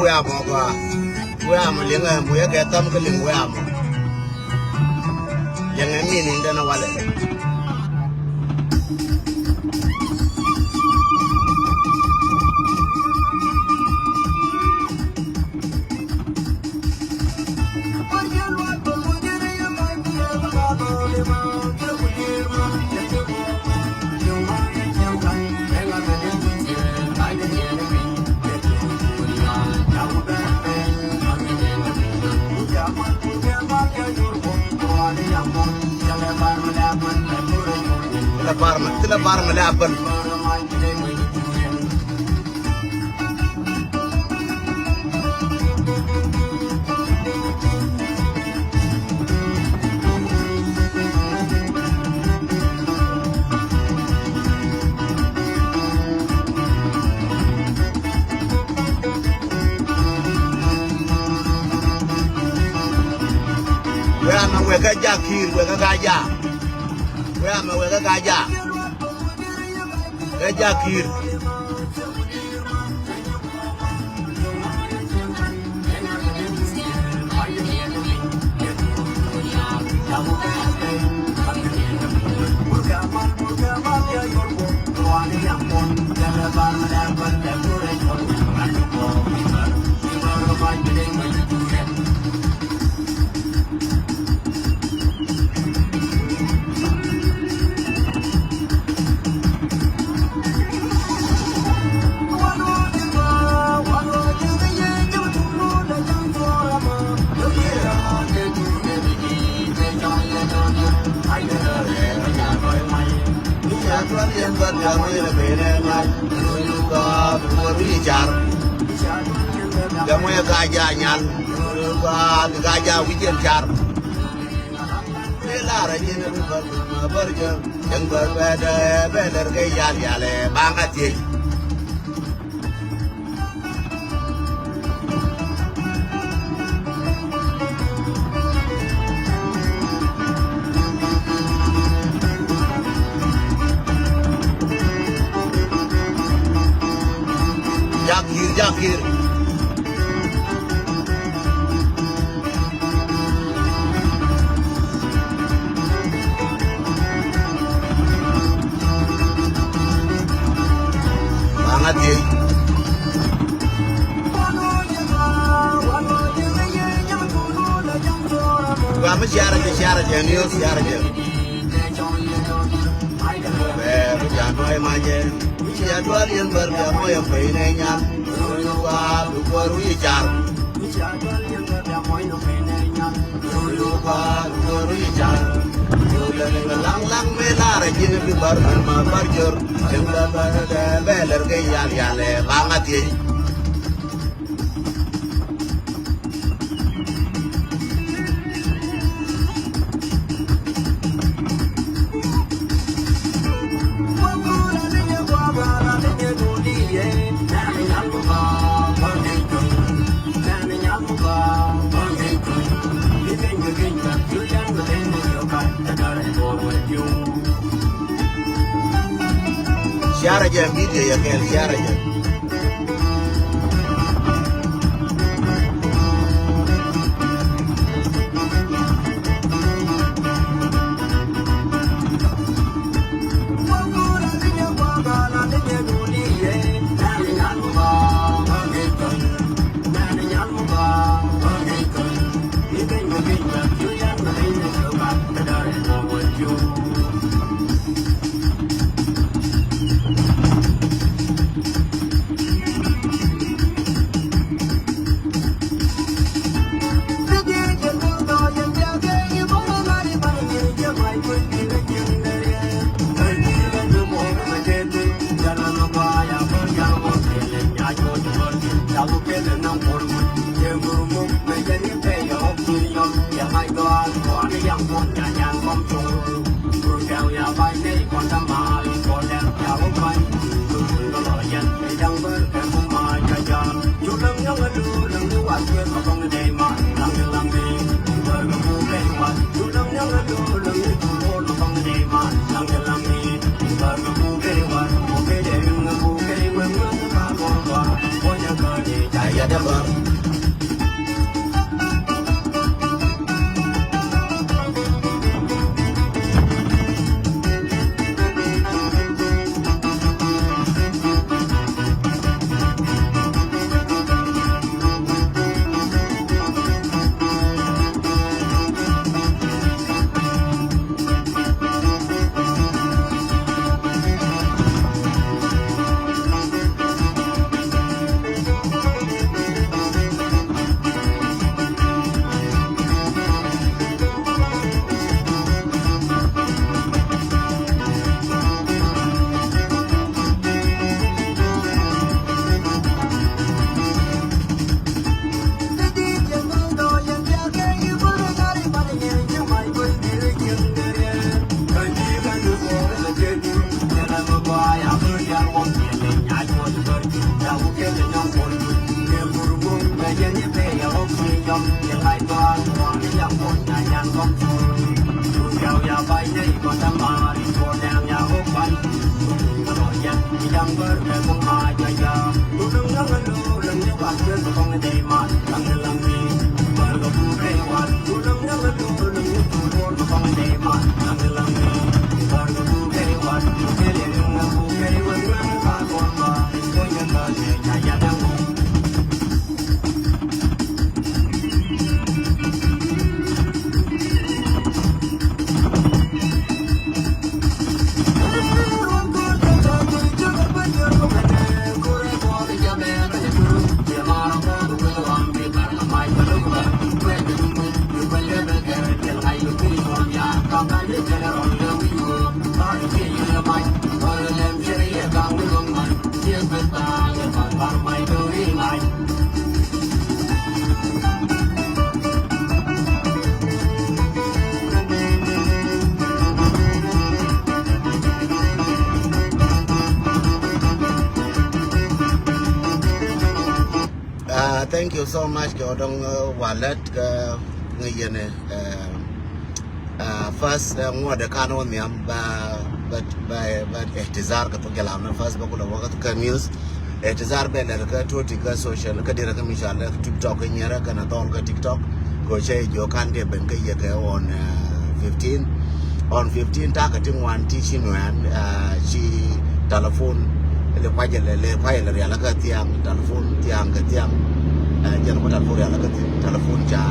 we are more. We are Malinga, we get them killing we are more. Young and meaning than a wallet. Tila parma laban. We ga jakir, we ga gaja. We am we ga gaja. Jakir tuan yang berdamai lebih dengan luka berbicar. Kamu yang kajangan luka gajah wijen car. Bela rajin berjam yang berbeda beler gaya le banget ye. Jakir. Banget ye. Kamu siara jenius siara jen. Jangan main ya tuan yang berdamai yang pengennya luka baru icar luka baru icar lang melar jadi di bar ma barjur yang beler gaya le banget ye. Siara aja video ya kayak siara aja. Bye. thank you so much ke odong wallet ke ngiyene first ngode kano niam ba ihtizar ka to gelam first ba kula wakat ka news ihtizar be le ka to tika social ka dira ka mishala TikTok nyara kana don ka TikTok ko che jo kan de ben ka ye ka on 15 ta ka ting wan ti chinwan chi telephone le kwajele le kwajele ya la ka tiang telephone tiang ka tiang jan ko telephone ya la ka telephone cha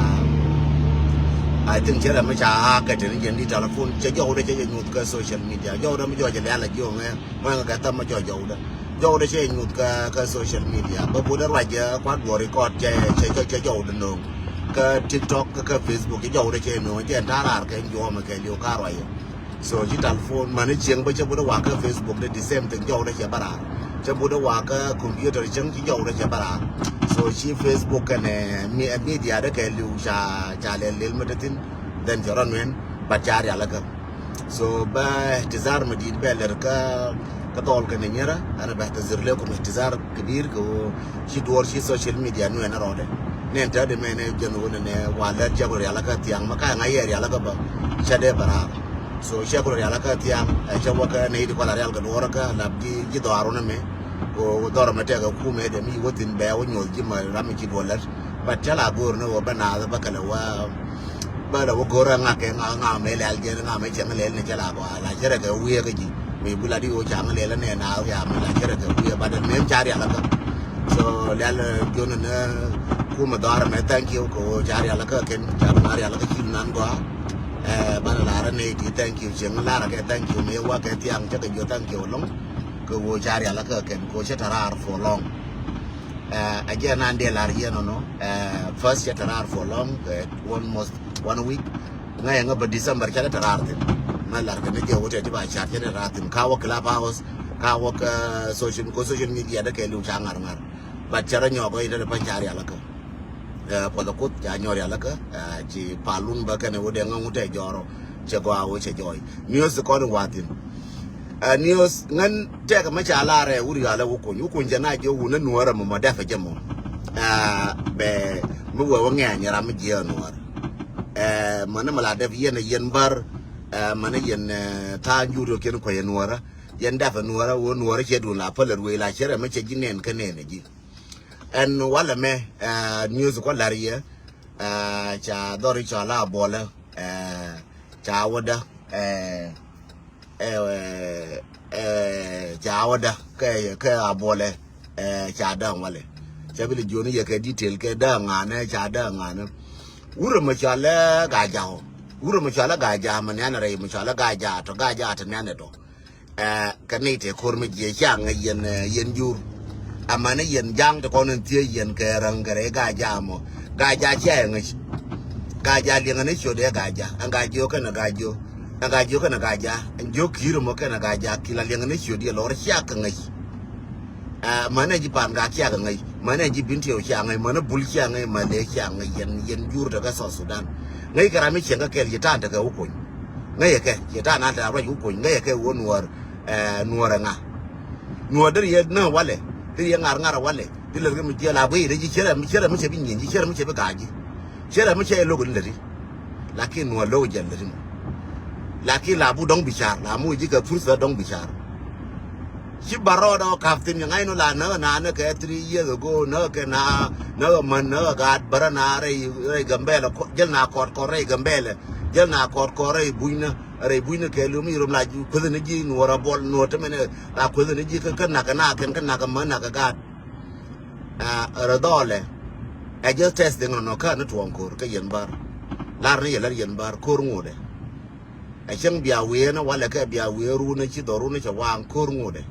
I think che ma cha ka te ni di telephone che jo de che nyut ka social media jo de ma jo je la jo nge ma ka ta ma jo de che nyut ka social media ba bu da ra je kwa go record che jo de no ka TikTok ka Facebook jo de che no je ta ra ka jo ma ka jo ka ra yo so ji telephone ma ne chieng ba che bu da wa ka Facebook the same thing jo de che bara che bu da wa ka computer chieng ji jo de che bara so she Facebook and media da ke lu cha le madatin dan jaran men ba jar ya laka so ba ihtizar madid ba lerka ka dol kan nyara ana ba ihtizar lekum ihtizar kabir ko shi dor shi social media no na rode ne ta de men jeno ne wala jagor ya laka tiang maka ngayer ya laka ba chade bara so shagor ya laka tiang chawaka ne di kola real ka dor ka labdi ji daro na me ko dor mate ga ku me de mi wotin be wo nyol ji ma rami ci dolar ba tala gor no ba na ba kala wa ba da wo gora nga ke nga me le alje nga me chen le ne chala ba la chere ga wiye ga ji me bula di o chang le ne na ya me la chere ga wiye ba da me chari ala ka so le jon na ku ma dor me thank you ko chari ala ka ken char mari ala ka kin nan go ba la ra ne ti thank you chen la ra ke thank you me wa ke tiang che ga yo thank you long ko wo chari ala ka ken ko che tarar for long again and they are here no first yet tarar for long almost 1 week ngay nga ba December cha tarar tin na lar ka ne je wote ti ba cha ne ratin ka wo club house ka wo ka social media da ke lu cha ngar ba chara nyo ko ida ba chari ala ka ko da ko ya nyori ala ka ji palun ba ka ne wo de nga ngute joro che go awo che joy news ko ni watin news ngan te ka ma cha la re uri ala wo ko jana je wu na nuara mo da fa jamo be mu wo nga nyara mi je nuara mana mala da yen bar mana yen ta njuro ken ko yen nuara yen da fa nuara wo nuara che du la paler we la chere ma che jinen ka ne ne ji en wala me news ko la riya cha dori cha la bola cha wada jawada ke abole cha da wale cha bi joni ye ke detail ke da ngane cha da ngane uro ma cha le ga jaho uro ma cha le ga ja ma ne na re ma cha le ga ja to ne to ka ne te kor me je cha nga yen jur amane yen jang to konen tie yen ke ran gare ga ja mo ga ja che nga ga ja le ngane cho de ga ja anga jo ka na ga jo kana gaja njo kiro mo kana gaja kila lenga ne shodi lor sha kan ngai mana ji pan ga kya ngai mana ji binti o sha ngai mana bul sha ngai ma le sha ngai yen jur daga South Sudan ngai kara mi chenga kel yita daga ukon ngai ke yita na da ra ukon ngai ke won war nuora nga nuodar ye na wale ti ye ngar wale ti le mi je la bai de ji chere mi che bi nyin ji chere mi che bi gaji chere mi che logo ndari lakin no lo jandari laki labu dong bicar la mu ji ka fursa dong bicar shi baro do kaftin yang ai no la na ke 3 years ago na ke na man na ga barana re gambele jel na kor re gambele jel na kor re buina ke lu mi rum la ju ko ne ji no ra bol no te mene la ko ne ji kan na ka man na ka ga ra dole I just testing no ka na tuon kor ka yen bar la re yen bar kor ngode a chang bia we na wala ka bia we ru na chi doru na cha wang kor ngode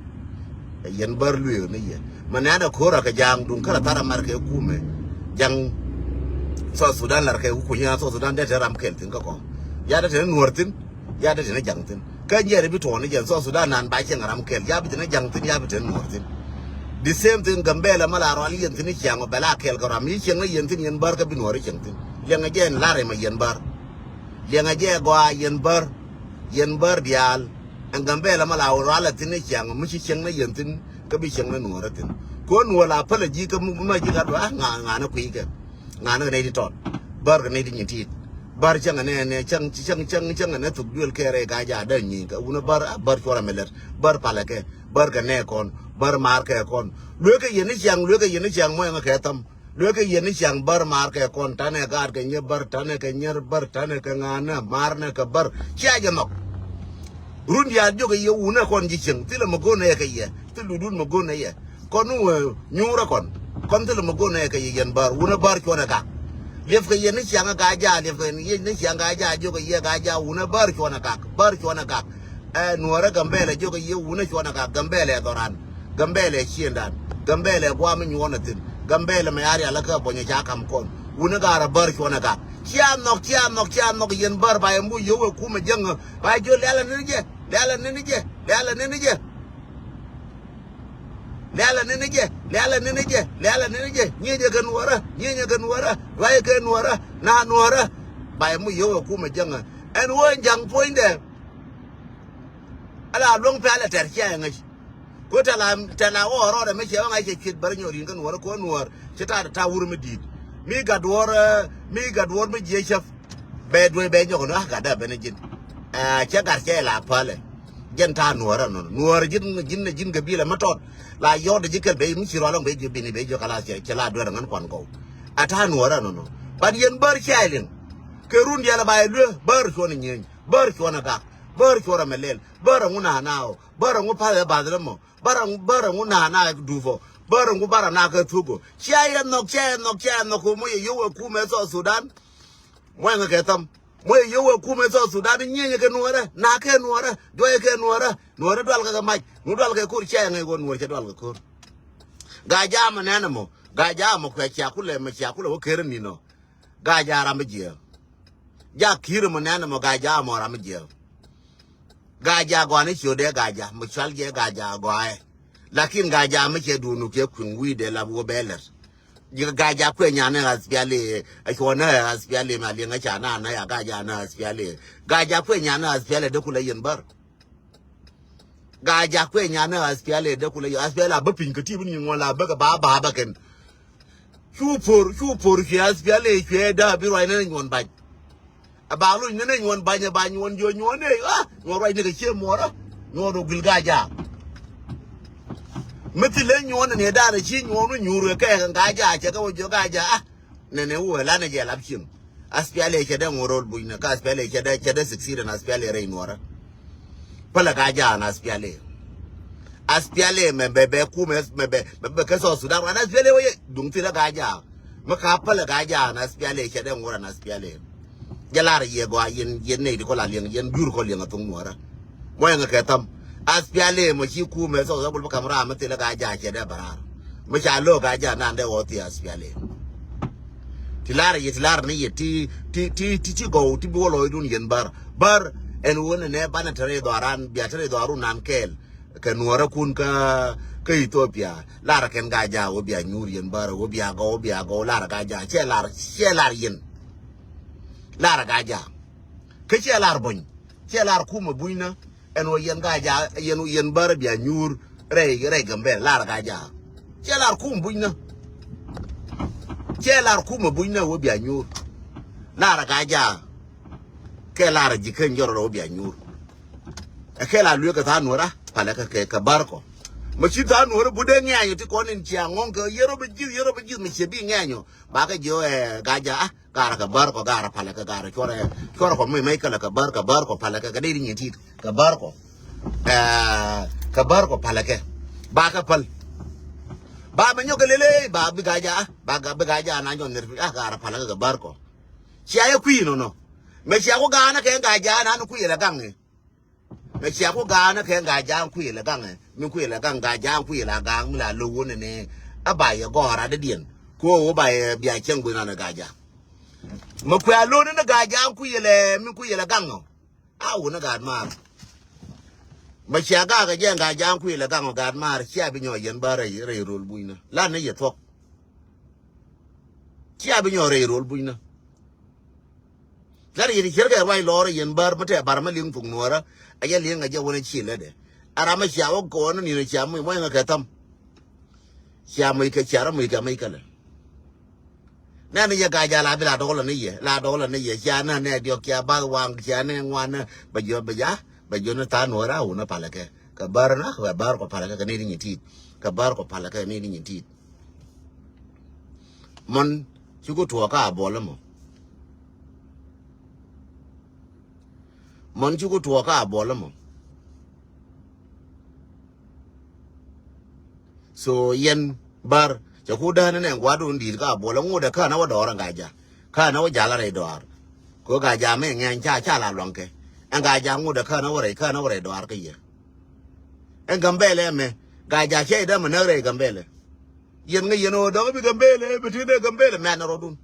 yen bar lu ne ye manana kora ka jang dun kala tara mar ke kume jang so Sudan lar ke ku nya so Sudan de ram kel tin ko ya da tin nuortin ya da tin jang tin ka nyere bi to ne jen so Sudan nan ba chen ram kel ya bi tin jang tin ya bi tin nuortin the same thing gambela mala ro ali yen tin chiang bala kel ko ram yi chen ne yen tin yen bar ka bi nuor chen tin lenga jen lare ma yen bar lenga je go yen bar dial anh Gambela mà lao ra là tin này chẳng mới chỉ chẳng này yên tin cái bị chẳng là nua ra tin có nua là phải là gì cái mà gì cái đó ngà nó quý cái ngà nó này đi tròn bar cái này đi nhận thịt bar chẳng này chẳng này tụt duel cái này cái giá đơn nhỉ cái una bar cho ra meler bar pala cái bar cái này con bar mar cái con lưỡi cái gì này chẳng mọi người cái tâm lưỡi cái gì này chẳng bar mar cái con ta này cái nhớ bar ta này cái nhớ bar ta này cái ngà nó mar này cái bar chia cho nó run ya jo ke yo una kon ji cheng tila mo go na ke ye tilu dun mo go na ye kon nyura kon tila mo go na ke ye yan bar una bar ko na ka lef ke ye ni changa ga ja lef ke ye ni changa ga jo ke ye ga ja una bar ko na ka nuara gambele jo ke ye una ko na ka gambele doran gambele chiendan gambele bwa mi nyona tin gambele me ari ala ka bonya ja kam kon una ga bar ko na ka chia nok yen bar ba mu yo ku me jeng ba jo lela ni je nye je kan wara wa kan wara na nuara ba mu yo ku me jeng en wo jang point de ala long pa ala ter chia ngai ko tala o ro de me che ngai che kit bar nyori kan wara ko nuar che ta wur me dit mi gadwor mi je chef bedwe be nyogo no ga da benejin che gar che la pale jen ta nuora no nuora jin gabila matot la yo de jikel be mi siro long be je bini be jo kala che la do ngan kon ko ata nuora no bad yen bar chailin ke run ya la bay le bar ko ni nyen bar ko na ga bar ko ra melel bar nguna nao bar ngu pale badremo bar nguna na dufo bara ngu bara na ka tugo chia no ko mo yo ku me so Sudan mo nga ke tam mo yo ku me so Sudan nyenye ke nuara na ke nuara do ke nuara dal ka ma nu dal ka kur chia ngai gon nuara che dal ka kur ga ja ma na mo ga ja mo ka chia kule wo kere ni no ga ja ra me je ja kire mo na mo ga ja mo ra me je ga ja go ni chode ga ja mo chal je ga ja go ai lakin gaja muke dunu ke kunwi de labo beler jiga gaja kwe nyane aspiale akona aspiale mali ngacha na ya gaja na aspiale gaja kwe nyane aspiale de kula yen bar gaja kwe nyane aspiale de kula aspiale abapin kati bin ngola ba ken chupor ki aspiale ke da bi roi ne ngon ba abalu ne ngon ba nya ba nyon jo nyone ngoroi ne ke che mora nyodo gil gaja metile nyone ne da chi nyonu nyuru ke ga ja che ko jo ga ja ne wo la ne je la pchim aspiale ke da ngorol buina ka aspiale ke da succeed na aspiale re nora pala ga ja na aspiale me bebe ku me ke so Sudan na aspiale wo dung ti da ga ja me ka pala ga ja na aspiale ke da ngora na aspiale jalar ye go yen ne di ko la yen jur ko yen tung nora mo nga ke tam aspiale mo chi ku me so bul kamera me tele ga ja che da barar mo cha lo ga ja na de wo ti aspiale tilar ni ye ti go ti bo lo dun yen bar en wona ne bana tare do aran bia tare do arun nan kel ke nuora kun ka Ethiopia lara ken ga ja wo bia nyur yen bar wo bia go lara ga ja che lar yen lara ga ja ke che lar bon che lar ku mo buina en wo yen ga ja yen bar bia nyur re gambe lar ga ja che lar ku mo buina wo bia nyur lar ga ja ke lar ji ken joro wo bia nyur e ke la lu ka ta nura pala ka barko ma chi ta nura bude nyanyo ti konin chi angon ka yero be ji mi che bi nyanyo ba ka jo ga ja gara ka barko gara pala ka gara chore ko mai kala ka barko pala ka dai rin ti ka barko pala ke ba ka pal ba ma nyoka lele ba bi ga ja na nyon ner gara pala ka barko chi ay ku no me chi ko ga na ke ga ja na ku yela gange me chi ko ga na ke ga ja ku yela gange min ku yela gang ga ja ku yela gang mi la lo wona ne abaye gora de dien ko wo ba bia chen bu na ga ja ma ku ya lo na ga ja ku yela min ku yela gango a wo na ga ma ma chi ga ja ku yela gango ga ma chi abi nyo yen ba re rol buina la ne ye tok chi abi nyo re rol buina Lari yiri kirga wai lor yen bar mate bar ma ling pung nuara aya ling aja wona chi le de arama chawo ko no ni ne chamu mo nga katam chamu ke chara mu ka mai kala na ne ya ga ja la bila do la ne ye cha na ne dio kya ba wang cha ne ngwan ba jo na ta nuara una pala ke ka bar na ka bar ko pala ke ne ni ti ka bar ko pala ke ne ni ti mon chu ko to ka bo la mo mon chu ko to ka bo la mo so yen bar ja ku da ne ngwa do ndi ka bo la ngo da ka na wa do ran ga ja ka na wa ja la re do ar ko ga ja me ngen cha la long ke an ga ja ngo da ka na wa re do ar ke ye en gambele me ga ja che da me na re gambele yen nga yen o do bi gambele bi ti de gambele me na ro dun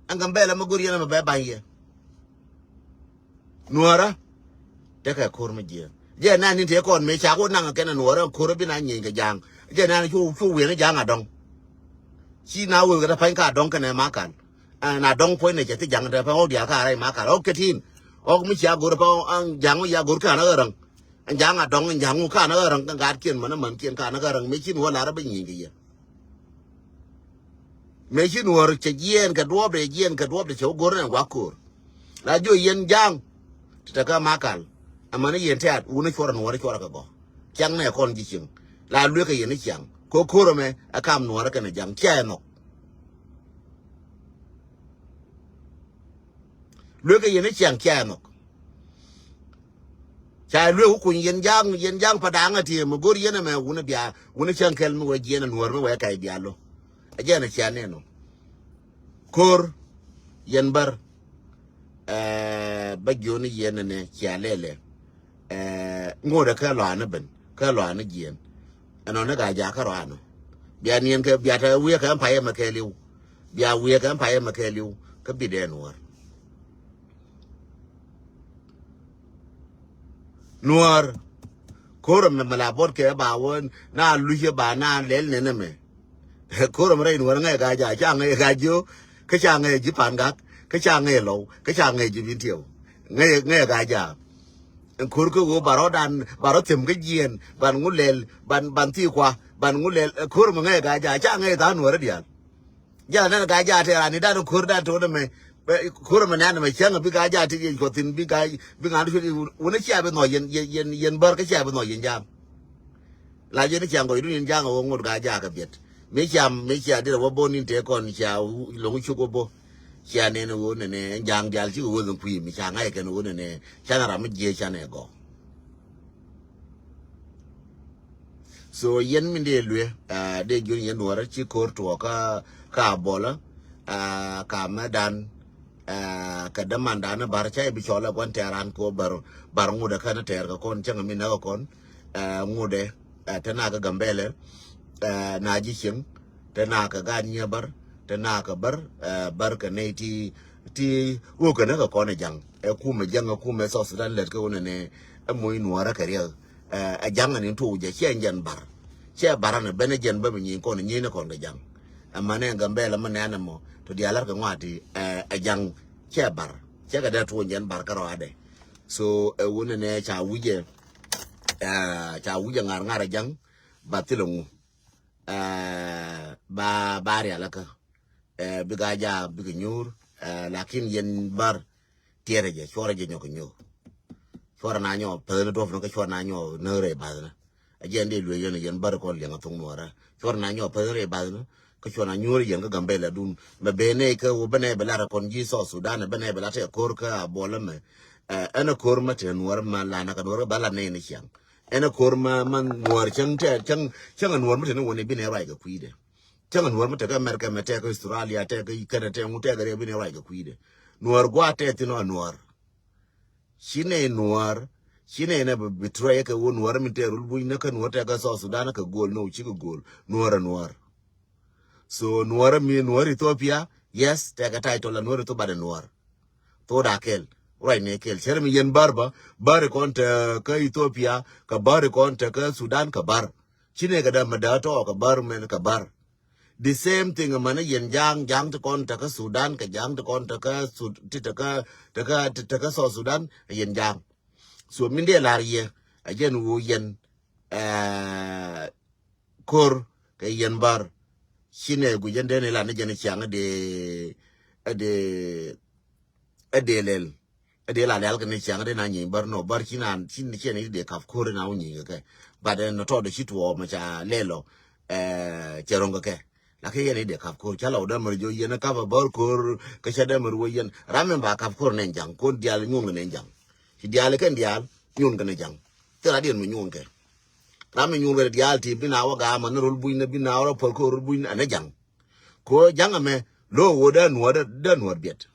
an gambele ma gur yen ma ba ban ye nuara te ka kor ma je na ni te kon me cha ko na ke na nuara kor bi na nyi ga jang je na chu we na jang adong chi na we ga pa ka dong ka na ma kan na dong po ne je ti jang da pa o dia ka rai ma ka o ke tin o mi cha gur pa an jang ya gur ka na rang an jang adong an jang ka na rang ga kien ma na man kien ka na rang me chin wa la ra ba nyi ga ye me chin wor che yen ka do de cho gur na wa kur la jo yen jang ta ka ma kan amana yen ta una chora no wara chora ka go kyang ne kon ji ching la lue ka yen ni kyang ko koro me akam no wara ka ne jang cha no lue ka yen ni kyang cha no cha lue ku yen jang pa dang ati mo gor yen me una bia una chang kel mo wa yen no wara wa kai bia lo aja na cha ne no kor yen bar ba joni yen ne cha lele ngode ka lo na ben ka lo na gien ano na ga ja ka ro ano bia nien ke bia ta wi ka pa ye ma ke liu bia wi ka pa ye ma ke liu ka bi de nuar koro me mala bot ke ba won na lu ye ba na lel ne me koro me nuar nga ga ja cha nga ga jo ka cha nga ji pan ga ka cha nga lo ka cha nga ji bin tieu nga ga ja kur ko go baro tem ga jien ban ngulel ban ti kwa ban ngulel kur mo nga ga ja cha nga ta nuar dia ja na ga ja te ani da kur da to me kur mo na me chang bi ga ja ti ko tin bi ga du una cha be no yen bar ka cha be no yen jam la je ni chang go du yen jang go ngur ga ja ka bet me cha de wo bo ni te kon cha lo ngu chu go bo cha ne no ne jang jal chi go zon pui mi cha ngai ke no ne cha na ra mi je cha ne go so yen mi de lue de ju yen no ra chi kor to ka bola ka madan ka damanda na bar cha bi chola kon teran ko bar ngude kana ter ka kon changa mi na kon ngude tana ka gambele na ji shin tana ka ganya bar tana ka bar ka ne ti wo ka na ka kon jang ku me jang ku me so sudan let ka wona ne moy nuara ka riya jang ni to je chen jan bar che barana bene jen ba mi kon ni ne kon ga jang amane gambele man na mo to di alar ka ngati jang che bar che ga da to jen bar ka ro ade so wona ne cha wuje ngar jang batilongu ba ri alaka biga ja biga nyur lakin yen bar tiere je chora je nyoko nyo chora na nyo pele do no ka chora na nyo no re ba na ajende lu yen bar ko le ngatung nora chora na nyo pele re ba na ka chora nyur yen ga gambele dun me bene ka wo bene bela kon ji so sudan bene bela te kor ka bola me ana kor ma te nuar ma la na ka nuar bala ne ni kyang ena korma man nuar chang nuar mute no woni bine rai ga kuide chang nuar mute ga America mete ga Australia te ga Canada te mute ga bine rai ga kuide nuar gwa te tino nuar shine na betray ka won nuar mite rul bu na ka nuar te ga so Sudan ka gol no chi gol nuar so nuar Ethiopia yes te ga title la nuar to bade nuar to da kel right ne kel chermi yen bar konta ka Ethiopia ka bar konta ka Sudan ka bar chine ga da madato ka bar men ka bar the same thing mana yen jang to kon ta ka Sudan ka jang to kon ta ka ta ka so Sudan yen jang so min de lar ye ajen wo yen kor ka yen bar shine gu jende ne la ne jene changa de lel de la lel ka ne changa de na nyi bar no bar chinan chin ne de kaf kor na unyi ka ba de no to de chitwo ma cha lelo cheronga ke la ke yene de kaf kor chala oda mer jo yene ka bar kor ka shada mer wo yen ramen ba kaf kor ne jang kon dial nyung ne jang ti dial ken dial nyung ne jang te la den mu nyung ke ramen nyung ne dial ti bina wa ga man rul buina bina wa pol ko rul buina ne jang ko jang me lo wo da no biet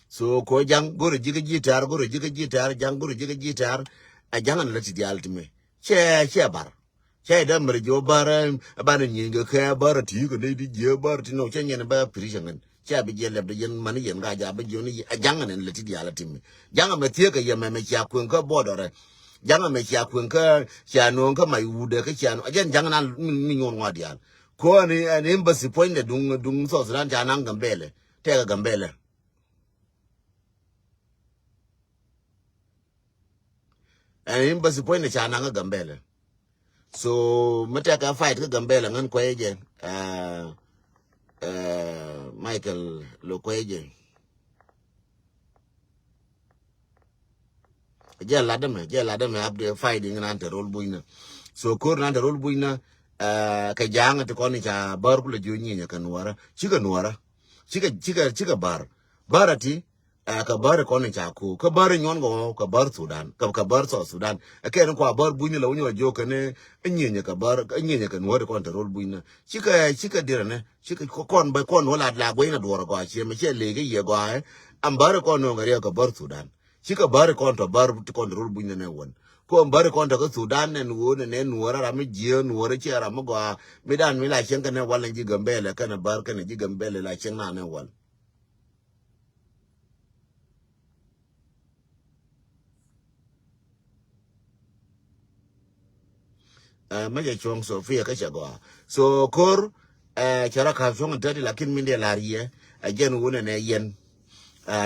so ko jang goro jiga jitar jang goro jiga jitar a jang an lati dial ti me che bar che da mer jo bar ba ne nyinga ka bar ti ko ne di je bar ti no che nyen ba prishan che bi je le de yen man yen ga ja ba jo ni a jang an lati dial ti me jang me tie ka ye me cha kun ka bodore jang me cha kun ka cha no ka mai u de ka cha no a jen jang na mi nyon wa dial ko ni an embassy point de dung so ran ja nang gambele te ga gambele an embassy point de cha nang gambele so mata ka fight ka gambele ngan ko ye Michael lo ko ye je la de me abde fighting nan te rol buina so ko nan te rol buina ka jang te ko ni cha bar ku le jo nyi ka nuara chika bar barati ka bar ko ni cha ku ka bar nyon go ka bar Sudan ka bar so Sudan ke ren ko bar buina lo nyo jo ka ne nyi ka bar nyi ka nuara ko te rol buina chika dira ne chika kon ba kon wala la go ina dora go che me che le ge ye go am bar ko no ngari ka bar Sudan chika bar ko to bar to kon rol buina ne won ko bar ko to ka Sudan ne wo ne nuara ra mi je nuara che ra mo go mi dan mi la chen ka ne wala ji gambele ka ne bar ka ne ji gambele la chen na ne wal ma je chong Sofia ka cha go so kor chara ka chong tadi lakin min de larie ajen wo ne yen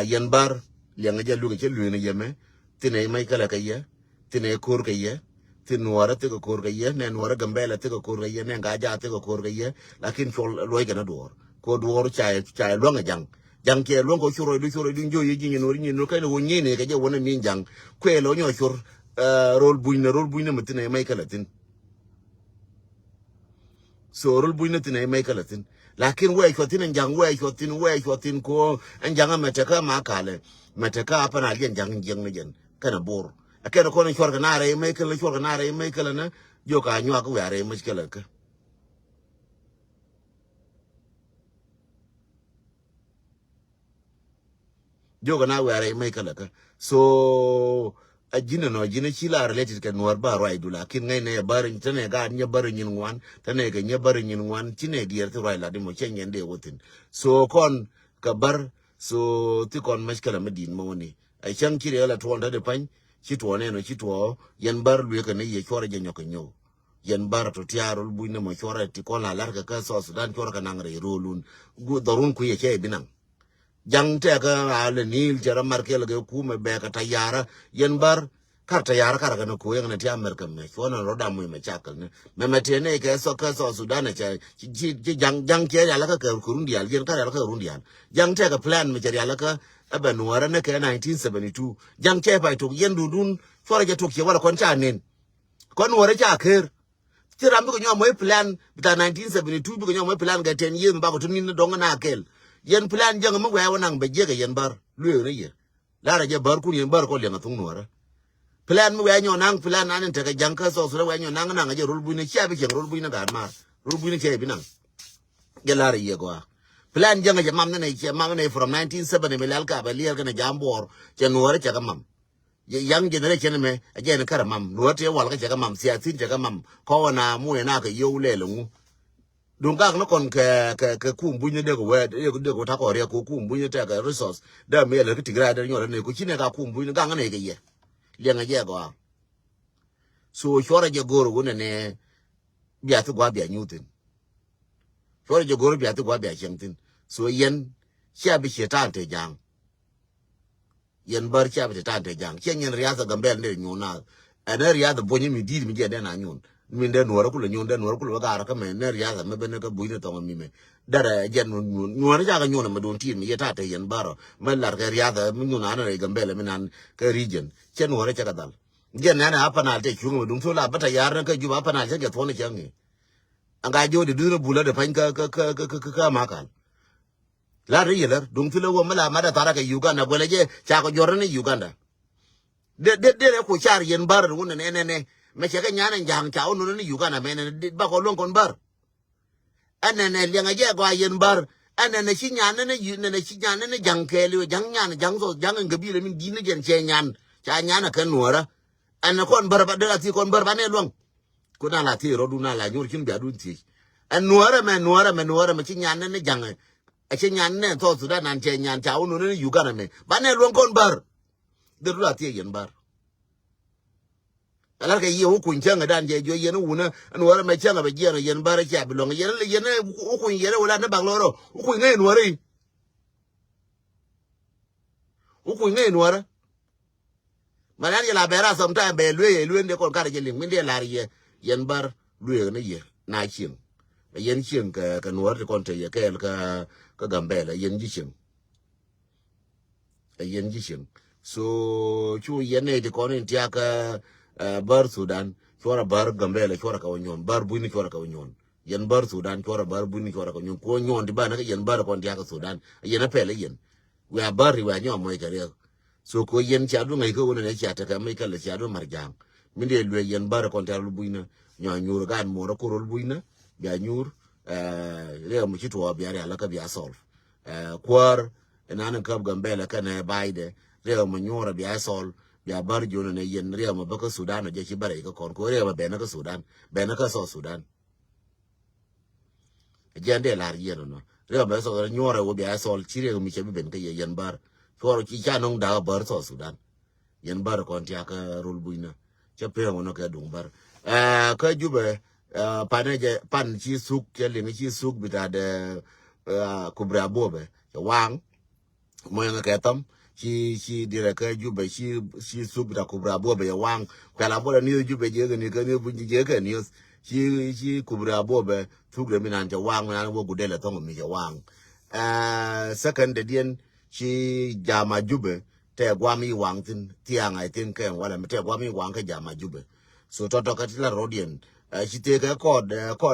yen bar yang ja lu ke lu ne yeme tine mai kala ka ye tine kor ka ye tin nuara te ko kor ka ye ne nuara gambele te ko kor ka ye ne ga ja te ko kor ka ye lakin chol loy ka na dor ko dor cha lo nga jang ke lo ko churo du jo ye ji ni no ka ne wo ni ne ka je wona min jang kwe lo nyo chur rol buina mutine mai kala tin so rol buina tin mai kala tin lakin we ko tin jang we ko tin ko an jang metaka ma kale metaka apa na yen jang ne jen kana bor akena ko ne chorga na re mai kala na jo ka nywa ko yare mai kala ka jo ga na yare mai kala ka so ajina no jina chila related ka nuar ba roi dula kin ngai ne barin tane ga nya barin yin wan tane ga nya barin yin wan tine dier to roi la de mo chen yende wotin so kon ka bar so ti kon mashkala medin mo ni ai chan kire la to de pan chi to ne no chi to yan bar lu ka ne ye chora je nyoko nyo yan bar to tiarol bu ne mo chora ti kon la lar ka so Sudan chora ka nang re rolun gu darun ku ye che binang jang te ka ale nil jara markel ge ku me be ka tayara yen bar kar tayara kar ga no ku yang na ti America me fona roda mu me chakal ne me tene ke so Sudan cha ji jang ke ya la ka kurundi al yen kar ya la ka kurundi al jang te ka plan me jari ala ka aba nuara ne ka 1972 jang te pa to yen dudun fora je to ke wala kon cha nen kon nuara cha ker ti rambi ko nyomo plan bita 1972 bi ko nyomo plan ga 10 years ba ko tun ni donga na kel yen plan jang mo wa nang be je ga yen bar lu ne ye la ra je bar ku yen bar ko le ngatung nuara plan mo wa nyo nang plan an te ga jang ka so wa nyo nang nang je rul bu ne cha bi je rul bu ne ga ma rul bu ne che bi nang je la ra ye ko plan jang je mam ne che mam ne from 1970 me lal ka ba lier ga ne jambor che nuara che ga mam yang generation me ajen kar mam nuara te wal ga che ga mam sia tin che ga mam ko na mu na ka yo le lu dung ka no kon ke kum bunye de ko we de ko ta ko re ko kum bunye te ka resource da me le ti gra de nyo ne ko chine ka kum bunye ga ngane ke ye le nga je go so chora je goro wona ne bia tu gwa bia nyutin chore je gor bia tu gwa bia chengtin so yen chia bi chetan te jang yen bar chia bi chetan te jang chen yen ria sa gambel ne nyuna ene ria da bonyi mi di mi je de na nyun mi de nuora ku le nyun de nuora ku le ga ra ka me ne ria da me be ne ka bu ne to mi me dara jen nuora ja ga nyuna me don ti mi ye ta te yen baro me lar ga ria da mi nyuna na re gambel mi nan ka region chen nuora cha ga dal jen na na apa na te chu me dum so la bata yar na ka ju apa na je to ne changi anga jo de du bula de pan ka makal la ri yeler dung filo wo mala mada tara ka Uganda gole je cha ko jorne Uganda de ko char yen bar won ne me che ka nyana jang cha onu ne Uganda me ne ba ko lon kon bar anene le nga je gwa yen bar anene chi nyana ne yu ne chi nyana ne jang ke li jang nyana jang so jang ngabi le min di ne gen che nyan cha nyana kan nuora an kon bar ba de ati kon bar ba ne lon ko na la ti ro du na la nyur kin bi adun ti an nuora me chi nyana ne jang a che nyan ne to su da nan che nyan cha onu ne Uganda me ba ne lon kon bar de du ati yen bar ala ka yi ku nchanga dan je jo yen una nuora me changa be je yen bar cha bi lon yen ku yen wala ne bang loro ku ngai nuora ku ngai nuora manan ya la bera sometime be lue de kon kar je lim de la ye yen bar lue ne ye na chin yen chin ka nuora kon te ye ka gambela yen ji chin so chu yen ne de kon intia ka bar Sudan chora bar gambela chora ka wonyon bar buini chora ka wonyon yen bar Sudan chora bar buini chora ka wonyon ko nyon di bana ka yen bar kon dia ka Sudan yen apele yen we bar we nyom mo ikare so ko yen cha du ngai ko wona ne cha ta ka mai kala cha du marjang min de lwe yen bar kon ta lu buina nyo nyur gan mo ro ko ro buina bia nyur le mo chitwa bia ala ka bia sol kwar enan ka gambela ka ne baide le mo nyora bia sol ya bar jono ne yen riya ma baka Sudan je ci bare ka kon ko riya ma be na ka Sudan be na ka so Sudan jende la yen no riya ba so nyora wo be asol ci riya mi ce ben ka yen bar ko ci cha non da bar so Sudan yen bar kon ti aka rul buina ce pe ngono ka dung bar ka jube paneje pan ci suk ke le ci suk bi da de kubra bobe wang mo nga ka tam chi dire ka jube chi subra kubra bobe ya wang kala bola ni jube je ni ka ni bunji je ka ni chi kubra bobe tugre minan ja wang na wo gudele to mi ja wang second dien chi jama jube te gwa mi wang tin tiang I think kan wala te gwa mi wang ka jama jube so toto ka tila rodien chi te ka kod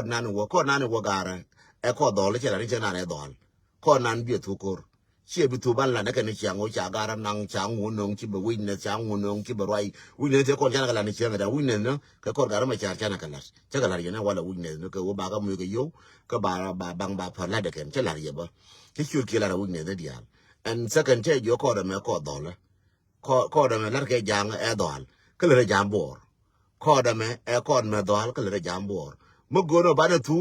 nan wo gara e kod dole che la ni che na ne dol kod nan bi tukor chia bitu ban la naka ni chiang o cha gara nang chang wo nong chi be win ne chang wo nong chi be roi win ne te kon chana kala ni chiang da win ne no ka kor gara ma cha chana kala cha kala ye na wala win ne no ka wo ba ga mu ga yo ka ba bang ba pa la de ken cha la ye ba ki chu ki la win ne de dia and second te yo ko da me ko do la ko da me la ke jang e dol ka le jam bor ko da me e ko me dol ka le jam bor mo go no ba na tu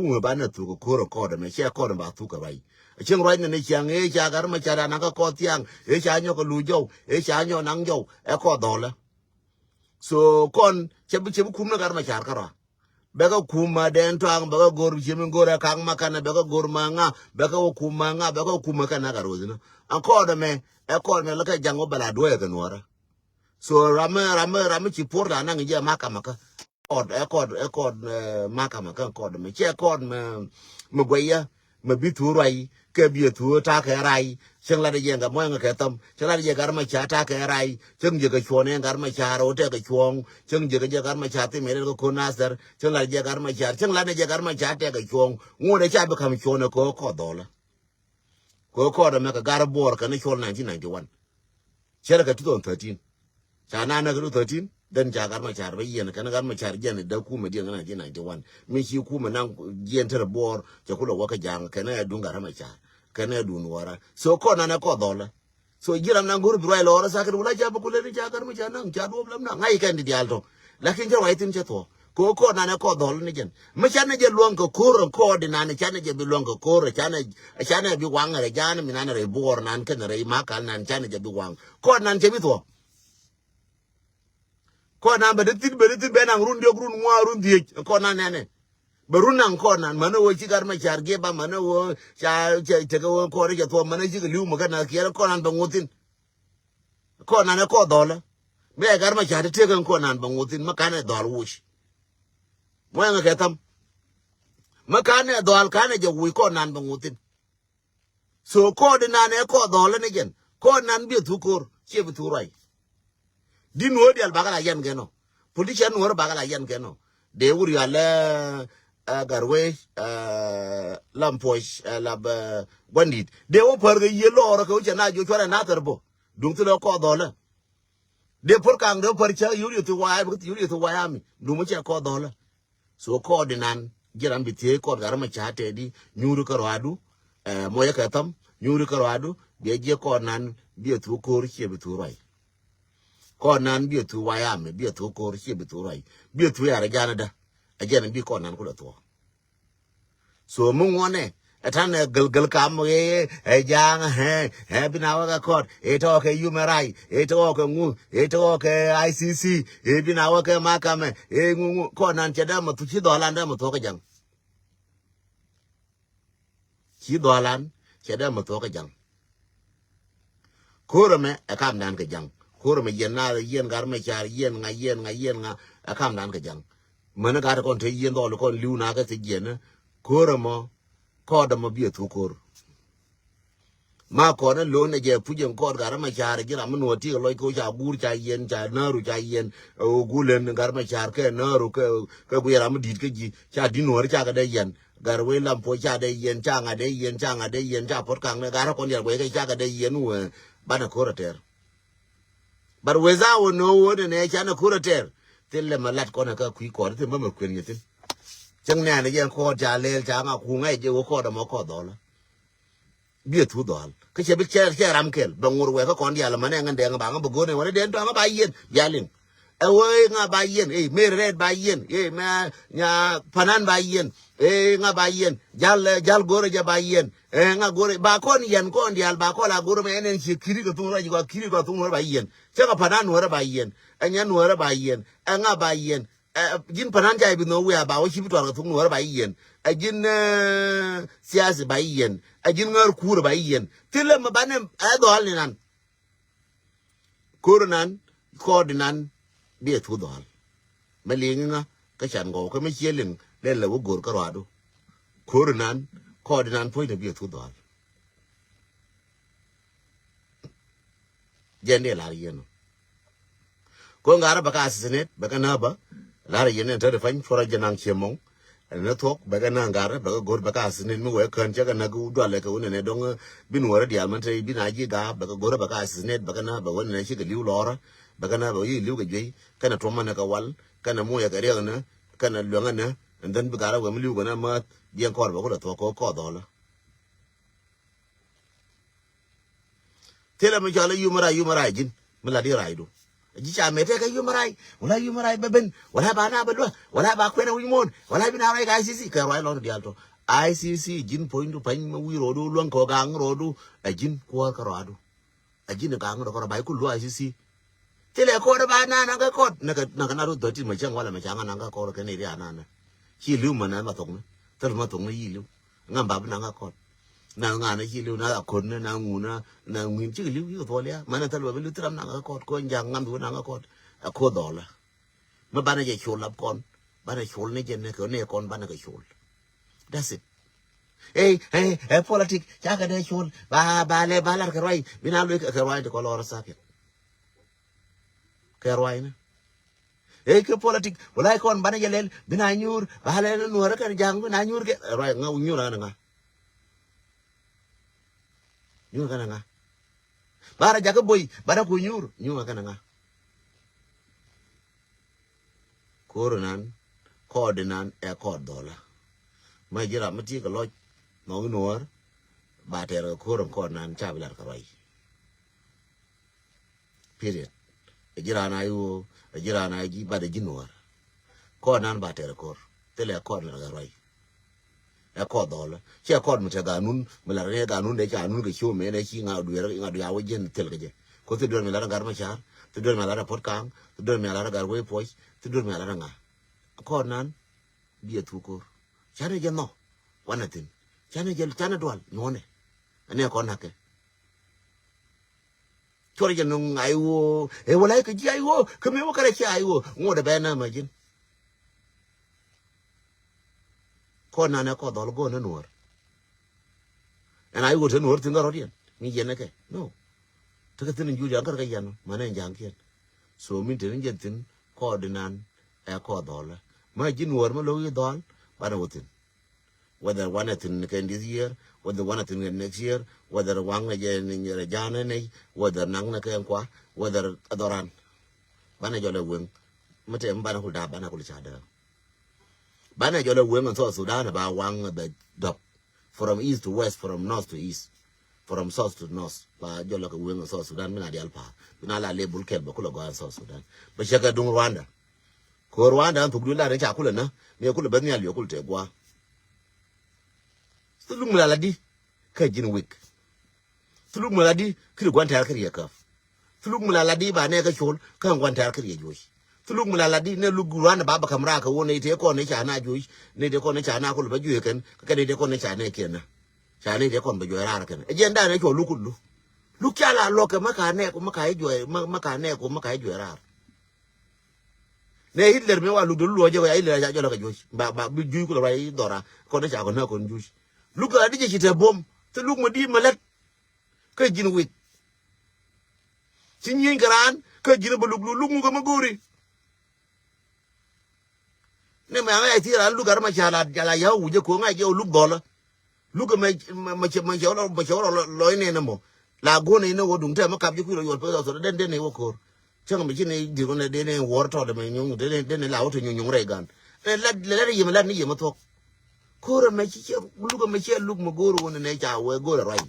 ko da me che ko da ba tu ka bai chừng rồi này chàng ấy cha cái mà cha đã năng có tiếng ấy cha nhau có lùi dâu ấy cha nhau năng dâu ấy có đó là so con chém cúm nó cái mà cha cái rồi bé cái cúm mà đen toang bé cái gor chém gor kang mà cái này bé cái gor mà ngã bé cái cúm mà ngã bé cái cúm mà cái nào cái rồi nữa anh có đó mẹ ấy có mẹ là cái giang ở bala đuôi cái nữa so rame chỉ phốt là năng cái mà cái có mà cái có đó mẹ che có mà quay mà biết thua rồi cái bia thua ta cái rai chẳng là cái gì mọi người cái tâm chẳng là cái gì mà cha ta cái rai chẳng gì cái chuông này cái mà cha rồi cái chuông chẳng gì cái mà cha thì mấy cái con nasar chẳng là cái mà cha chẳng là cái mà cha cái chuông ngồi để cha bị cầm chuông nó có đó là có đó mà cái gara bor cái này chuông 1991 chỉ là cái 2013 cha na cái 2013 dan jagar ma char bayyana kana gar ma char jana da ku ma dinga 1991 min shi ku ma nan yentar bor ta kula waka jang kana ya dunga ma char kana ya dunwara so ko na ko dola so giram nan guru biro ilo ora sakar wala jaba kula ni jagar ma char nan cha do blam na ngai kan di alto lakin jawa itin che to ko na ko dola ni jen ma chana je luang ko ko de na chana je bi luang ko chana bi wang re jana mi nan re bor nan kan re ma kan nan chana je bi wang ko nan che bi to ko na be dit be nang run de run ngwa run die ko na nene Barunang konan mana wo chigar ma char ge ba mana wo cha te ko ko re to mana chi liu ma kana kiera konan bangutin konan ko dola me gar ma char te kan konan bangutin makane dol wush mo nga ketam makane dol kana je wi konan bangutin so ko de nane ko dola ne gen konan bi tu kor che bi tu rai din wo di al bagala yan geno politician wo bagala yan geno de wuri ala garwe lamposh lab bandit de wo par ge yelo ora ko chana jo chora na terbo dung tu ko dola de por kang de par cha yuri tu wa ami dung cha ko dola so ko dinan jiran bite ko garama cha te di nyuru ko wadu moya ka tam nyuru ko wadu de je ko nan bi tu ko ri bi tu rai ko nan bi tu wa ami bi tu ko ri bi tu rai bi tu ya ra jana da ajana bi ko nan ko to so mungone etane gel kam e jang he binawa ka court eto ke yumerai eto ke ngu eto ke ICC e binawa ke makame e ngu ko nan cheda mo tu chi dolan da mo to ka jang chi dolan cheda mo to ka jang korome akam nan ka jang korome yen gar me char yen nga akam nan ka jang mana gar kon te yen do kon liu na ka te yen koramo ko da mo bi tu kor ma ko na lo ne je pujen ko gar ma char gira mo no ti lo ko cha gur cha yen cha na ru cha yen o gulen gar ma char ke na ru ke bu yara mo dit ke ji cha di no cha ga de yen gar we lam po cha de yen cha nga de yen cha nga de yen cha pot kang ne gar kon yer we ke cha ga de yen we bana ko ter bar we za wo no wo ne cha na ko ter telle malat ko na ka ku ko te ma kwen yitin chẳng nè này giờ kho trả lên trả ngọc hùng ngay giờ kho đó mà kho đó là biết thu đó cái chế biết chế làm kẹl bằng ngồi quay có con đi là mà này ngân đèn bằng bờ gối này mà đến đó nó bay yên giá liền ơi ngà bay yên mê red bay yên mà nhà phanan bay yên ngà bay yên jal gore ja bay yên ngà gore ba con yên con đi ba con là gore mà nên chỉ kiri cái tung ra chỉ có kiri cái tung ra bay yên chứ cái phanan nó ra bay yên anh nhà nó ra bay yên ngà bay yên jin panan jai bi no we ba wo shibi to ga tun war ba yen ajin siyasi ba yen ajin ngar kur ba yen tile ma banem ado hal nan kurnan kodinan bi tu dol malinga ka chan go ka me chelin le le wo gor ka rado kurnan kodinan foi de bi tu dol jende la yen ko ngara ba ka asisinet ba ka na ba lara yene ta da fan fora janan chemong na tok baga na ngara baga gor baga asinin mi we kan jaga na gu dole ka wona ne don bin wora di almanta bin aji ga baga gor baga asinin baga na ba wona ne shi ga liu lora baga na ba yi liu ga jei kana to mana ka wal kana mo ya gare na kana luanga na ndan bi gara wa mi liu ga na ma bien kor ba ko da to ko dola tela mi jala yumara jin mi la di raido jicha mete ka yumarai beben wala bana badwa wala ba kwena wimon wala bina rai ga ICC ka rai lon dialto ICC jin point pan ma wi rodo lon ko gang rodo ajin ko ka rodo ajin ka ngro ko bai ku lu ICC tele ko da bana na ga ko na na ro do ti ma chang wala ma chang na ga ko ka ne ri anana chi lu ma na ma tong tar ma tong yi lu ngam ba na ga ko na ngana chi lu na ko na ngu na ngin chi lu yu to le mana tal ba lu tram na ga ko jang ngam du na ga ko dola ma bana je chul lab kon bana chul ne je ne ko ne kon bana ga chul that's it politic cha ga de chul ba le ba la ka roi bina lu ka roi de ko lor sa ke roi na ke politic wala kon bana je lel bina nyur ba le no ra ka jang bina nyur ke roi nga nyur na nga nyur kana nga bara jaga boy bara ko nyur kana nga koronan kodinan e kod dola ma jira mati ka loj no nuor ba ter koron konan chabilar ka rai period jira na yu jira na ji ba de jinuor konan ba ter kor tele kod la ka rai e kod dola che kod mu te ganun mala re ganun de ganun ke chu me ne chi nga du ya wo jen tel ke je ko te do me la gar ma char te do me la pot kang te do me la gar we pois te do me la nga konan bi tu kor chane jeno wanatin chane dual nyone ane ko nake chore jeno aiwo e wala ke ji aiwo kame wo kare chi aiwo ngode bena majin ko na ko dol go na nuor and I would know tin rodian mi yenake no take tin juja kar ga yan mane jankian so min tin jentin ko dinan e ko dol ma jin wor ma lo yi dol bana wutin whether one at in this year whether one at in next year whether wang again in your jana ne whether nang na ken kwa whether adoran bana jole wen mate mbana ko da bana ko chada bana jole wen so Sudan ba wang the dop from east to west, from north to east, from south to north. Ba jolo ka wenga South Sudan mina di alpa. Bina la label kel ba kula go South Sudan. Ba shaka dung Rwanda. Ko Rwanda an tugdu la re cha kula na, me kula ba nyal yo kula te gwa. Tulung maladi ka jin week. Tulung maladi kiri gwanta kiri ya kaf. Tulung maladi ba ne ka chol ka gwanta kiri ya josh. Tulung maladi ne lugu Rwanda baba kamra ka wona ite ko ne cha na josh, ne de ko ne cha na kula ba juye ken, ka de ko ne cha ne ken. Chane de kon be jo rar ken ejenda ne ko lukulu lukala loke maka ne ko maka jo maka ne ko maka jo rar ne Hitler me wa lu dulu jo ya ile ja jo la jo ba bi ju ko rai dora ko ne ja ko na ko ju luka di je bom te luk ma di malet ka jin wit sin yin garan ka jin ba luk mu ko ma gori ne ma nga ti ra lu gar ma chala jala ya wu je ko nga je luk dola Look at my loy ne mo la go ne no dum te makap ji ku yo pe so den ne wo ko chang mi ne di ne de ne wor to de me nyung de ne la o to nyung re gan le yim la ni yim to ko re me chi look at me chi look mo go ro ne cha we go right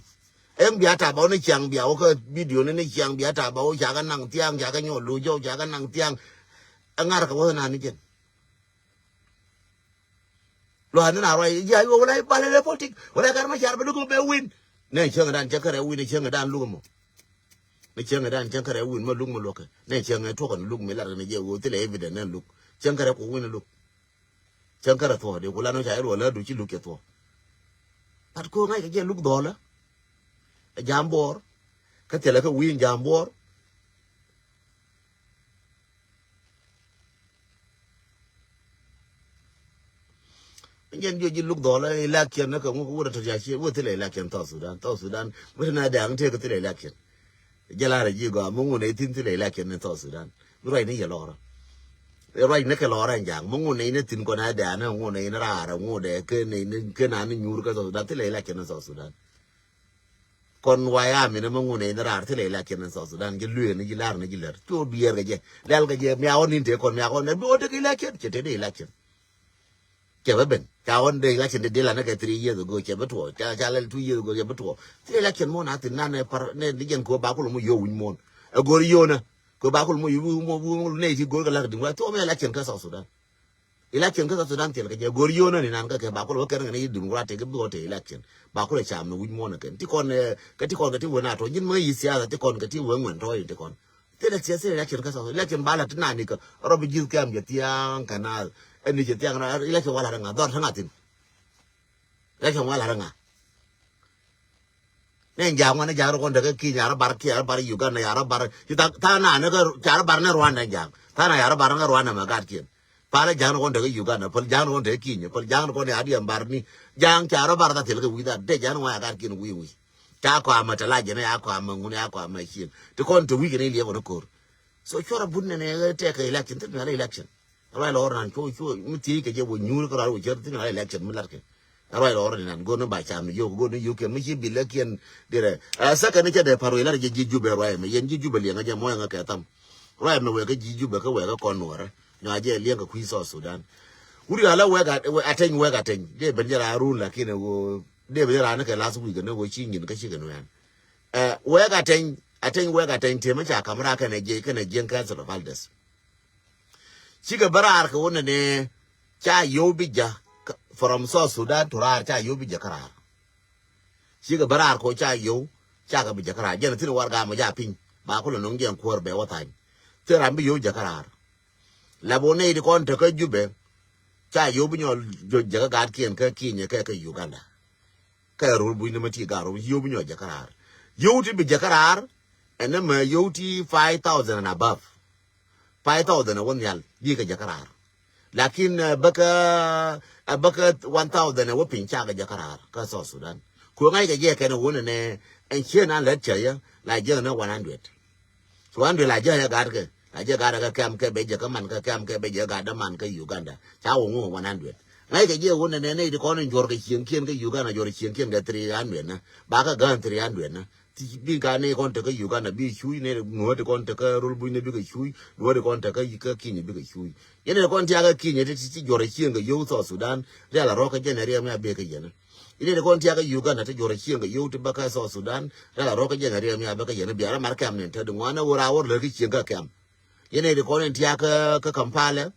em bia ta ba ne chang bia o ko video ne chang bia ta ba o cha ga nang tiang cha ga nyo lu jo cha ga nang tiang angar ka wo na ni jen lo han na roi ya yo wala ba le politik wala kar ma char ba lu be win ne chang dan cha kare win chang dan lu mo ne chang dan chang kare win ma lu mo lo ke ne chang to kan lu me la ne je wo te le evident ne lu chang kare ko win lu chang kare to de ko la no cha ro la du chi lu ke to pat ko ngai ke je lu do la jambor ka te la ka win jambor yen jo ji luk dola election na ka ngo ko to ja chi wo te election to Sudan wo na da ang te ko te election jala ra ji go mo ngo ne tin te election ne to Sudan roi ni ya lora roi ne ka lora jang mo ngo ne tin ko na da na ngo ne na ra ngo de ke na ni nyur ka to Sudan te election ne to Sudan kon waya mi ne mo ngo ne na ra te election ne to Sudan ge lue ne ji lar ne ji lar to bier ga je lel ga je mi awon ni te kon mi awon ne bo te election che te election Kevin, Kawan de election de la naka 3 years ago, Kebeto, Chalel 2 years ago, Kebeto. The election mon at none par ne digan ko bakul mu yo win mon. A goriona, ko bakul mu yu native go like the to me election ka Sudan. Election ka Sudan tel ka goriona ni nan ka bakul ka ne dum ra te go te election. Bakul cham no win mon kan. Ti kon ka ti wona to nyin mo yisia ti kon ka ti won won to ti kon. The election ka election bala tna ni ka robi jil kam je tiang kanal. Ini je tiang na election wala nga dor sangatin election wala nga ne jang wana jaro kon daga ki jara bar Uganda yara bar kita tana ne ga jara bar ne Rwanda jang tana yara bar nga Rwanda ma gat kin pala jang kon daga Uganda pal jang kon daga Kenya pal jang kon adi bar ni jang jara bar da tel ga wida de jang wa gat kin wi ta ko amata la je ne ya ko amangune ya ko amashin to kon to wi ne le ko ko so chora bunne ne te ka election te na election Right or and cho muti ke je wo nyur ko ro je tin ala election mular ke right or nan go no ba cham yo go no yu ke mi bi le ken dire saka ne ke de paro ila je jiju be right me yen jiju be le nga je mo nga ke tam right me we ke jiju be ka we ka kon no ra nya je le ka ku so Sudan uri ala we ga aten de be jara ru la ke ne wo de be jara ne ke last week ne wo chi ngin ka chi ga no yan we ga aten te ma cha kamera ka ne je ka so Valdes Chiga barar ka wona ne cha yobija from South Sudan to rar cha yobija karar Chiga barar ko cha ka bija karar jena tin warga ma ja pin ba ko no ngen ko be watan tera mbi yo jakarar la bone di kon to ka jube cha yo bunyo jaga gad kien ka kinye ka Uganda ka rul bu ni mati garo yo bunyo jakarar yo ti bi jakarar ene ma yo ti 5000 and above 5000 won yal bi ka jakarar lakin baka 1000 wo pincha ga jakarar ka so Sudan ko ngai ga je ka ne wona ne en chena la chaya la je na 100 so 100 la je ga ga la je ga ga kam ke be je ka man ka kam ke be je ga da man ka Uganda cha wo 100 ngai ga je wona ne ne ko ne jor ga chien kien ga Uganda jor chien kien ga 300 na ba ka ga 300 na ti bi ga ne kon te ka Uganda bi chui ne no de kon te ka rul bu ne bi ga chui no de kon te ka kinye bi ga chui yene kon ti ga kinye ti jor chien ga yo so Sudan ya la ro ka je ne ri ma be ka je na ine de kon ti ga Uganda te jor chien ga yo te ba ka so Sudan ya la ro ka je ne ri ma be ka je na bi ara mar kam ne te de ngwana wora wor le ki chien ga kam yene de kon ti ga ka Kampala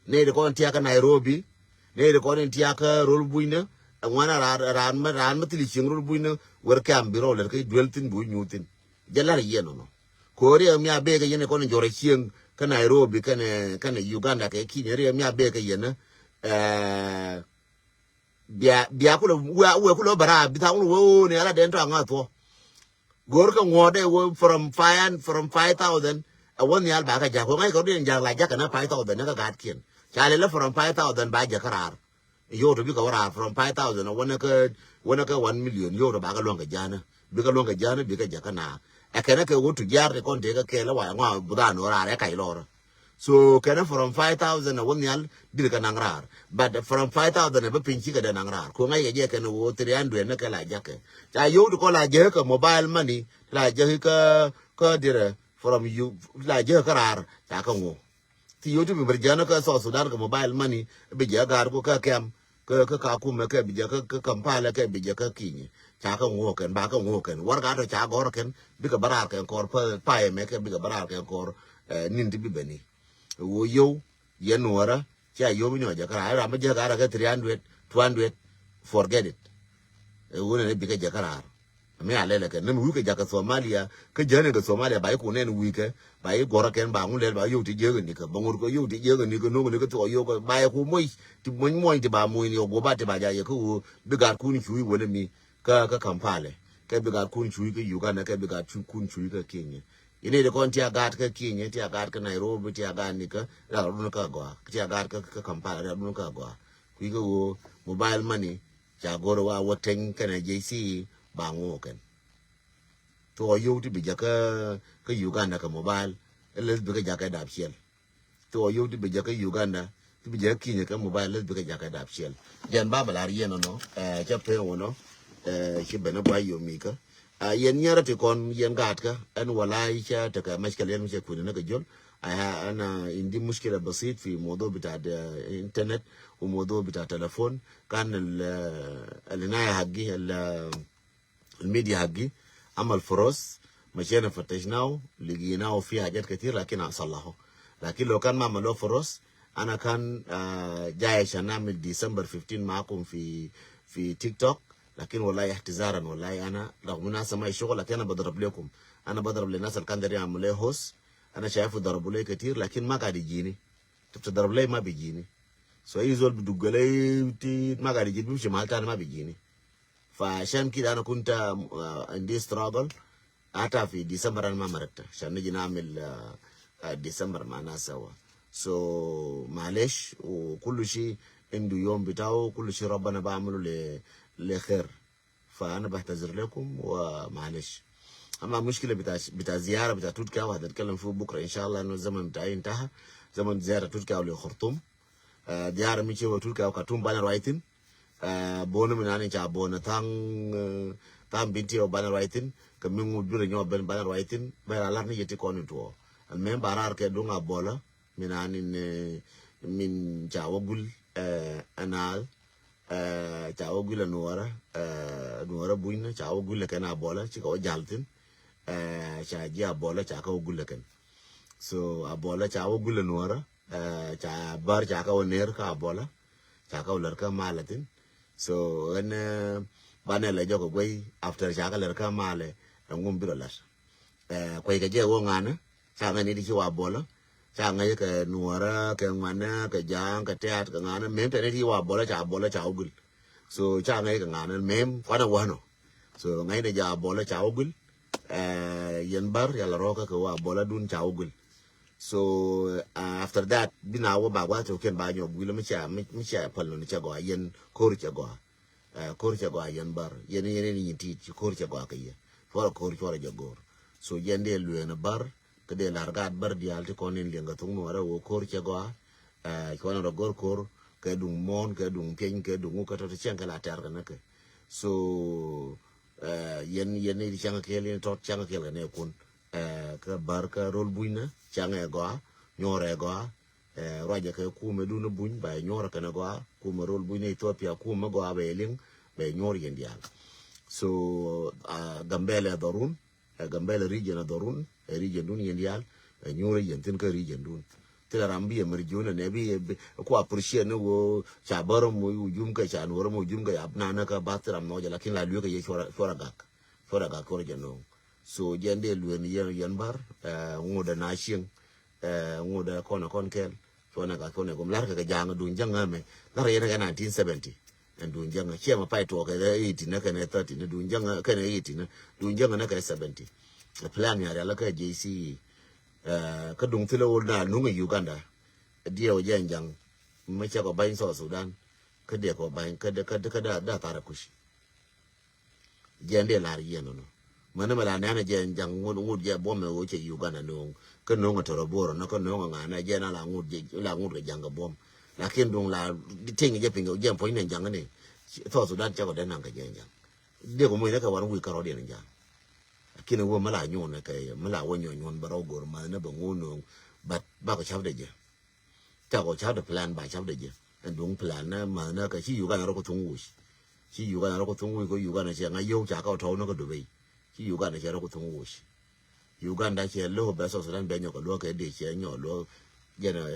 ne de kon ti ga Nairobi ne de kon ti ga rul bu ne ngwana ran ma tili chien rul bu ne wer kam biro le ke dweltin bu nyutin jalar yeno no kore mi abe ke yene kono jore chien ka Nairobi kana Uganda ke kinyere mi abe ke yene bia kulo we kulo bara bitawu wo ne ala dento angato gor ka ngode wo from 5000 won yal ba ka ja ko ngai ko den jar la ja kana 5000 na ka gat kien chale la from 5000 ba ja karar yo to bi ka wara from 5000 wona ka 1 million yo to ba ka longa jana bi ka longa jana bi ka ja kana akena ke wo to jar kon de ka ke la wa ngwa budan ora re kai lor so kana from 5000 won yal bi ka nangrar but from 5000 be pinchi ka da nangrar ko ngai je kana wo 300 na ka la ja ke ja yo to ko la je ka mobile money la je ka dire from you la je ka rar ta ka ngo ti yo to bi berjana ka so Sudan ka mobile money be je gar ko ka kem ka ku me ka bi je ka Kampala ka bi je ka kinyi cha ka ngo ken ba ka ngo ken war ga to cha gor ken bi ka barar ken kor pa me ka bi ka barar ken kor nin ti bi beni wo yo ye nuora cha yo mi no ja ka ra ma je ga ra ka 300 200 forget it wo ne bi ka ja ka ra me alele ken ne mu ka ja ka Somalia ka je ne ka Somalia ba ku ne wi ka ba yi gor ken ba ngun le ba yo ti je ni ka ba ngur ko yo ti je ni ko no ne ka to yo ko ba ku moi ti moi ti ba moi ni go ba ti ba ja ye ku bi ga ku ni chu wo ne mi ka Kampala ka bi ga kun chui ka Uganda ka bi ga kun chui ka Kenya ine de kon ti aga ka Kenya ti aga ka Nairobi ti aga ni ka la ru ka go ti aga ka Kampala la ru ka go ku ga wo mobile money ja goro wa woten ka na JC ba ngo ken to yo ti bi ja ka Uganda ka mobile les bi ka ja ka dab shell to yo ti bi ja ka Uganda ti bi ja Kenya ka mobile les bi ka ja ka dab shell jan ba la ri no no cha pe wono shi bana ba yo mika yen nyara te kon yen gat ka an wala cha ta ka mashkal yen ce kuna ga jol ana indi mushkila basit fi موضوع بتاع الانترنت وموضوع بتاع تليفون كان العنايه حقي الميديا حقي عمل فروس مشينا فتشناه لقيناه فيه حاجات كتير لكن اصلحه لكن لو كان ما عملوه فروس انا كان جاي عشان نعمل ديسمبر 15 معكم في تيك توك لكن والله احتزارا والله انا رغم الناس ما شغل لكن انا بضرب لكم انا بضرب للناس اللي كان داري يعملوا لي هوس انا شايفه ضربوا لي كتير لكن ما قاعد يجيني تضرب لي ما بيجيني سو اي زول بدق لي ما قاعد يجيني بيمشي محل تاني ما بيجيني فعشان كده انا كنت عندي ستراجل حتى في ديسمبر انا ما مرت عشان نجي نعمل ديسمبر مع ناس سوا سو معلش وكل شيء عنده يوم بتاعه كل شيء ربنا بعمله لخير فانا بعتذر لكم ومعلش اما مشكله بتاع زياره بتاع تركيا وهنتكلم فيه بكره ان شاء الله انه الزمن بتاعي انتهى زمن زياره تركيا لخرطوم زياره مشي وتركيا وخرطوم بنا رايتين بونا من انا جا بونا تام بنتي وبنا رايتين كمين مدبر نيو بنا رايتين بلا لا ني يتي كون تو المهم بارار كدونغا بولا من ان من جاوغول انال chawo gula nuara buina chawo gula kana bola chika jaltin cha ji abola cha ka gula kan so abola chawo gula nuara cha bar cha ka oner ka abola cha ka ular ka malatin so ene bana la jogo gwai after cha ka lar ka male ngum biro las kwai ka je wo ngana cha ngani di wa bola cha ngay cái nuora cái mana cái giang cái teat cái ngana mem tane thi wa bola cha ugul so cha ngay cái ngana mem kwana wano so ngay de ja bola cha ugul yen bar ya la roka ka wa bola dun cha ugul so after that binawo ba wa to ken ba nyob gilo mi cha pallo ni cha go yen kor cha go yen bar yen ni ti kor cha go ka ye fora kor fora jagor so yen de lu na bar ke de largat bar dial ti konin lenga tung no ara wo kor che go ko na gor kor ke dung mon ke dung pen ke dung ka to chen ka la ter na ke so yen ni chang ke len to chang ke ne kun ka bar ka rol buina chang e go nyore go roja ke ku me du no buin ba nyora ka na go ku me rol buina Ethiopia ku me go be ling be nyor yen dial so Gambele Dorun Gambele region Dorun region dun yendial nyore yentin ka region dun tela rambi emerjuna ne bi ko appreciate no wo cha baro mo ujum ka cha no mo ujum ka abna na ka batram no jala kin la lu ka ye chora gak ko jeno so jende lu ni yen bar ngoda na shing ngoda kona konkel chona ga kone gum lar ka jang dun janga me lar yena ga 1970 and dun janga chema pai to ka 80 na ka 30 na dun janga ka 80 na dun janga na ka 70 the plan ya la ka JC ka dung tilo na nunga Uganda dia o janjang me cha ko bain so Sudan ka de ko bain ka da tara kushi jende la rieno no mana mala na janjang ngud je bom o che Uganda no ka no ngotoro boro no ka no ngana je na la ngud ga janga bom lakin dung la ting je pingo je po ni janga ni so Sudan cha ko de na ga janjang de ko mo ne ka waru wi ka ro de na kini wo mala nyon ka mala wo nyon baro gor ma na bango no but ba ko chabde je ta ko chabde plan ba chabde je ndung plan na ma na ka chi Uganda ro ko tungu chi Uganda ro ko tungu ko Uganda che nga yo cha ka to no ko dubai chi Uganda che ro ko tungu Uganda che lo ba so Sudan be nyo ko lo ka de che nyo lo je na